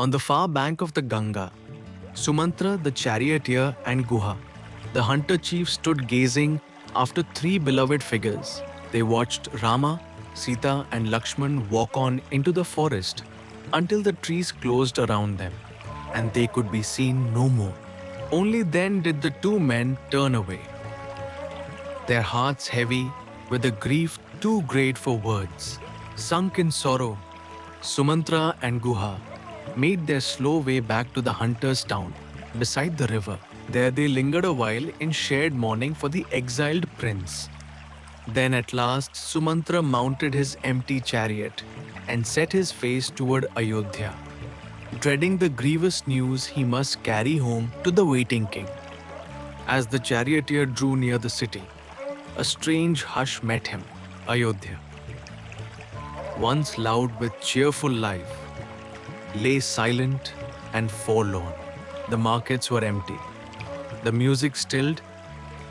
On the far bank of the Ganga, Sumantra, the charioteer, and Guha, the hunter chief, stood gazing after three beloved figures. They watched Rama, Sita, and Lakshmana walk on into the forest until the trees closed around them and they could be seen no more. Only then did the two men turn away, their hearts heavy with a grief too great for words. Sunk in sorrow, Sumantra and Guha made their slow way back to the hunter's town beside the river. There they lingered a while in shared mourning for the exiled prince. Then at last Sumantra mounted his empty chariot and set his face toward Ayodhya, dreading the grievous news he must carry home to the waiting king. As the charioteer drew near the city, a strange hush met him. Ayodhya, once loud with cheerful life, lay silent and forlorn. The markets were empty, the music stilled,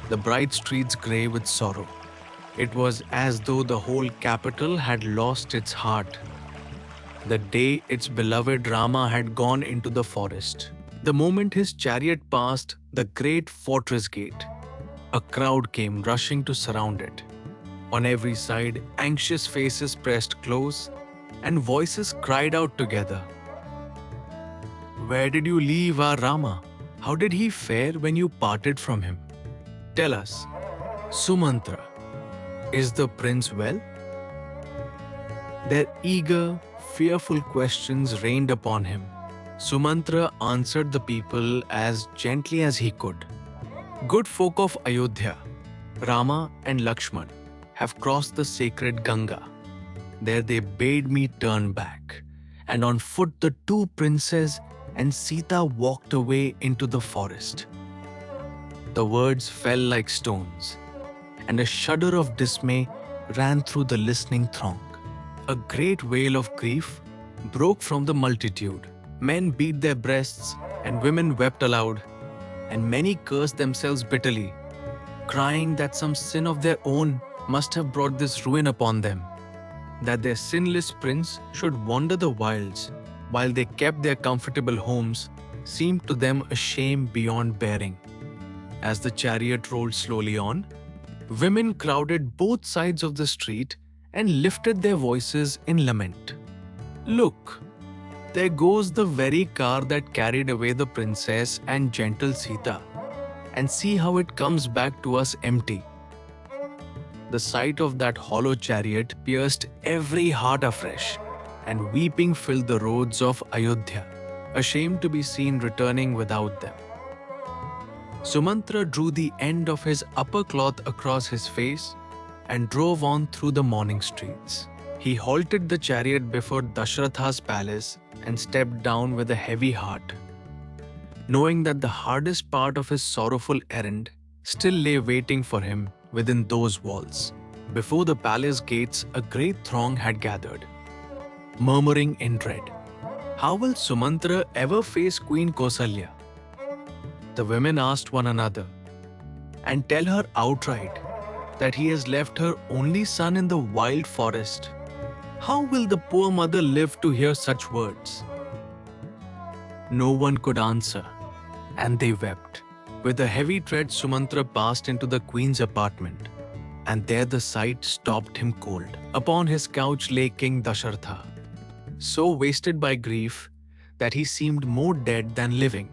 the bright streets grey with sorrow. It was as though the whole capital had lost its heart the day its beloved Rama had gone into the forest. The moment his chariot passed the great fortress gate, a crowd came rushing to surround it. On every side, anxious faces pressed close, and voices cried out together, "Where did you leave our Rama? How did he fare when you parted from him? Tell us, Sumantra, is the prince well?" Their eager, fearful questions rained upon him. Sumantra answered the people as gently as he could. "Good folk of Ayodhya, Rama and Lakshmana, have crossed the sacred Ganga. There they bade me turn back, and on foot the two princes and Sita walked away into the forest." The words fell like stones, and a shudder of dismay ran through the listening throng. A great wail of grief broke from the multitude. Men beat their breasts, and women wept aloud, and many cursed themselves bitterly, crying that some sin of their own must have brought this ruin upon them, that their sinless prince should wander the wilds while they kept their comfortable homes seemed to them a shame beyond bearing. As the chariot rolled slowly on, women crowded both sides of the street and lifted their voices in lament. "Look, there goes the very car that carried away the princess and gentle Sita, and see how it comes back to us empty." The sight of that hollow chariot pierced every heart afresh, and weeping filled the roads of Ayodhya, ashamed to be seen returning without them. Sumantra drew the end of his upper cloth across his face and drove on through the morning streets. He halted the chariot before Dashratha's palace and stepped down with a heavy heart, knowing that the hardest part of his sorrowful errand still lay waiting for him within those walls. Before the palace gates, a great throng had gathered, murmuring in dread, "How will Sumantra ever face Queen Kausalya?" The women asked one another, "And tell her outright that he has left her only son in the wild forest. How will the poor mother live to hear such words?" No one could answer, and they wept. With a heavy tread, Sumantra passed into the queen's apartment, and there the sight stopped him cold. Upon his couch lay King Dasharatha, so wasted by grief that he seemed more dead than living.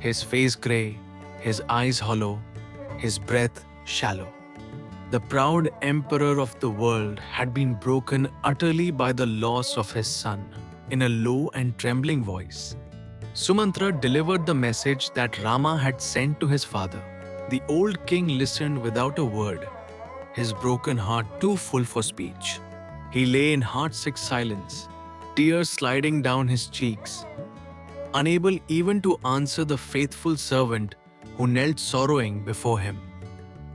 His face grey, his eyes hollow, his breath shallow. The proud emperor of the world had been broken utterly by the loss of his son. In a low and trembling voice, Sumantra delivered the message that Rama had sent to his father. The old king listened without a word, his broken heart too full for speech. He lay in heartsick silence, tears sliding down his cheeks, unable even to answer the faithful servant who knelt sorrowing before him.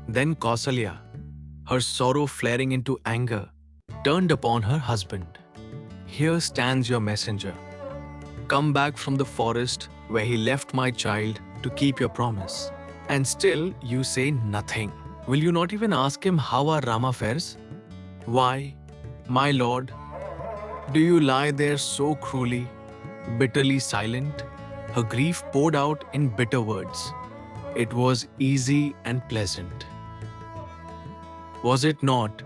Then Kausalya, her sorrow flaring into anger, turned upon her husband. "Here stands your messenger. Come back from the forest where he left my child to keep your promise. And still you say nothing. Will you not even ask him how our Rama fares? Why, my lord, do you lie there so cruelly, Bitterly silent, her grief poured out in bitter words. It was easy and pleasant, was it not,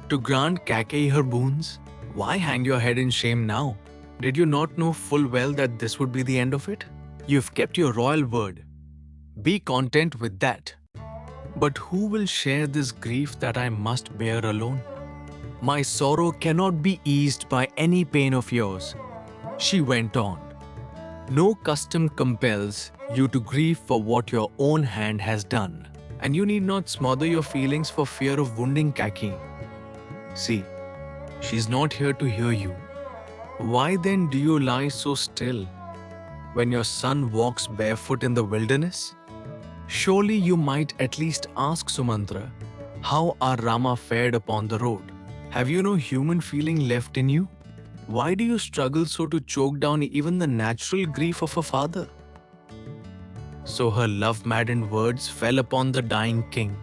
to grant Kakei her boons? Why hang your head in shame now? Did you not know full well that this would be the end of it? You've kept your royal word. Be content with that. But who will share this grief that I must bear alone? My sorrow cannot be eased by any pain of yours, she went on. No custom compels you to grieve for what your own hand has done, and you need not smother your feelings for fear of wounding Kaki. See, she's not here to hear you. Why then do you lie so still when your son walks barefoot in the wilderness? Surely you might at least ask Sumantra how our Rama fared upon the road. Have you no human feeling left in you? Why do you struggle so to choke down even the natural grief of a father? So her love-maddened words fell upon the dying king,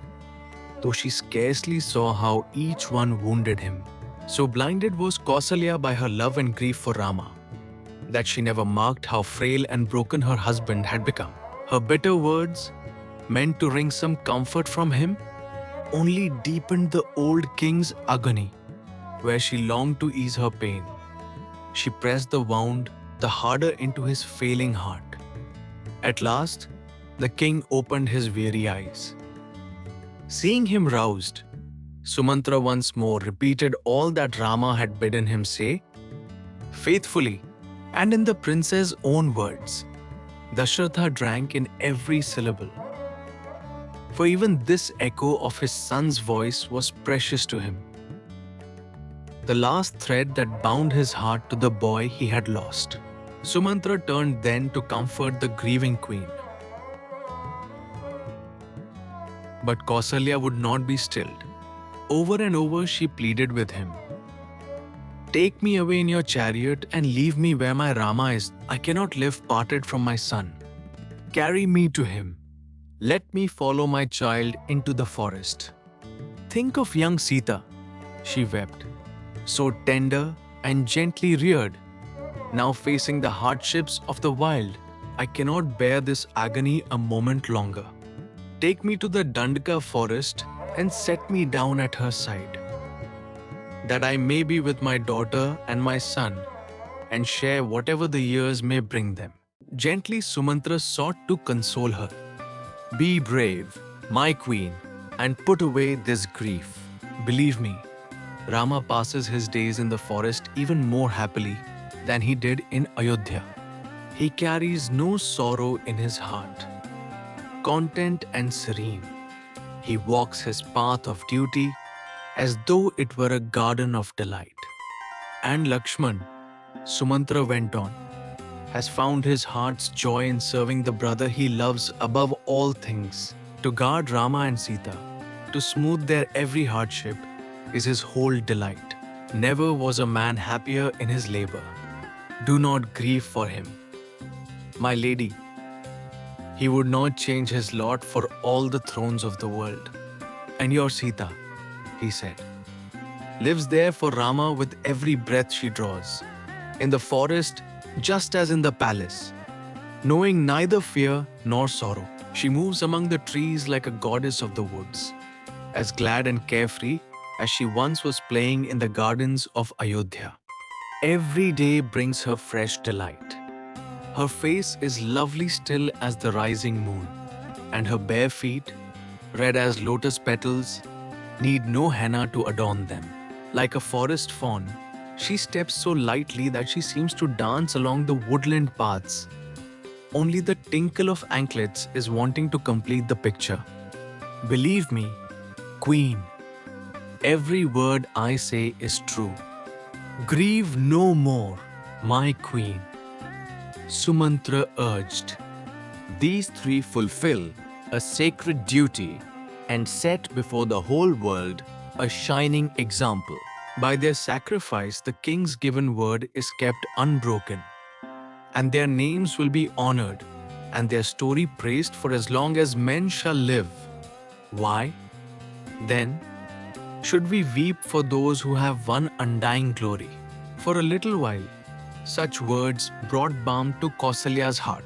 though she scarcely saw how each one wounded him. So blinded was Kausalya by her love and grief for Rama, that she never marked how frail and broken her husband had become. Her bitter words, meant to wring some comfort from him, only deepened the old king's agony, where she longed to ease her pain. She pressed the wound the harder into his failing heart. At last, the king opened his weary eyes. Seeing him roused, Sumantra once more repeated all that Rama had bidden him say, faithfully and in the prince's own words. Dasharatha drank in every syllable, for even this echo of his son's voice was precious to him, the last thread that bound his heart to the boy he had lost. Sumantra turned then to comfort the grieving queen. But Kausalya would not be stilled. Over and over she pleaded with him. Take me away in your chariot and leave me where my Rama is. I cannot live parted from my son. Carry me to him. Let me follow my child into the forest. Think of young Sita, she wept, so tender and gently reared, now facing the hardships of the wild. I cannot bear this agony a moment longer. Take me to the Dandaka forest and set me down at her side, that I may be with my daughter and my son and share whatever the years may bring them. Gently Sumantra sought to console her. Be brave, my queen, and put away this grief. Believe me, Rama passes his days in the forest even more happily than he did in Ayodhya. He carries no sorrow in his heart. Content and serene, he walks his path of duty as though it were a garden of delight. And Lakshman, Sumantra went on, has found his heart's joy in serving the brother he loves above all things. To guard Rama and Sita, to smooth their every hardship, is his whole delight. Never was a man happier in his labor. Do not grieve for him. My lady, he would not change his lot for all the thrones of the world. And your Sita, he said, lives there for Rama with every breath she draws, in the forest just as in the palace. Knowing neither fear nor sorrow, she moves among the trees like a goddess of the woods, as glad and carefree as she once was playing in the gardens of Ayodhya. Every day brings her fresh delight. Her face is lovely still as the rising moon, and her bare feet, red as lotus petals, need no henna to adorn them. Like a forest fawn, she steps so lightly that she seems to dance along the woodland paths. Only the tinkle of anklets is wanting to complete the picture. Believe me, Queen, every word I say is true. Grieve no more, my Queen, Sumantra urged. These three fulfill a sacred duty and set before the whole world a shining example. By their sacrifice, the king's given word is kept unbroken, and their names will be honored, and their story praised for as long as men shall live. Why, then, should we weep for those who have won undying glory? For a little while, Such words brought balm to Kausalya's heart.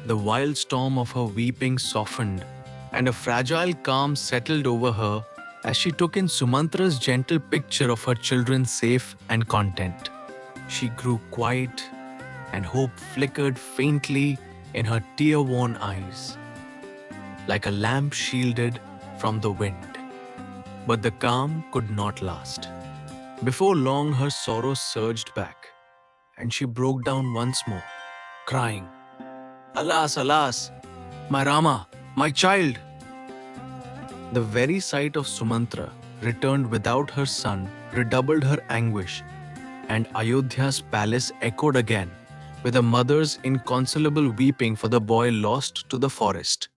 The wild storm of her weeping softened, and a fragile calm settled over her as she took in Sumantra's gentle picture of her children safe and content. She grew quiet, and hope flickered faintly in her tear worn eyes, like a lamp shielded from the wind. But the calm could not last. Before long, her sorrow surged back, and she broke down once more, crying, "Alas, alas, my Rama, my child!" The very sight of Sumantra, returned without her son, redoubled her anguish, and Ayodhya's palace echoed again with a mother's inconsolable weeping for the boy lost to the forest.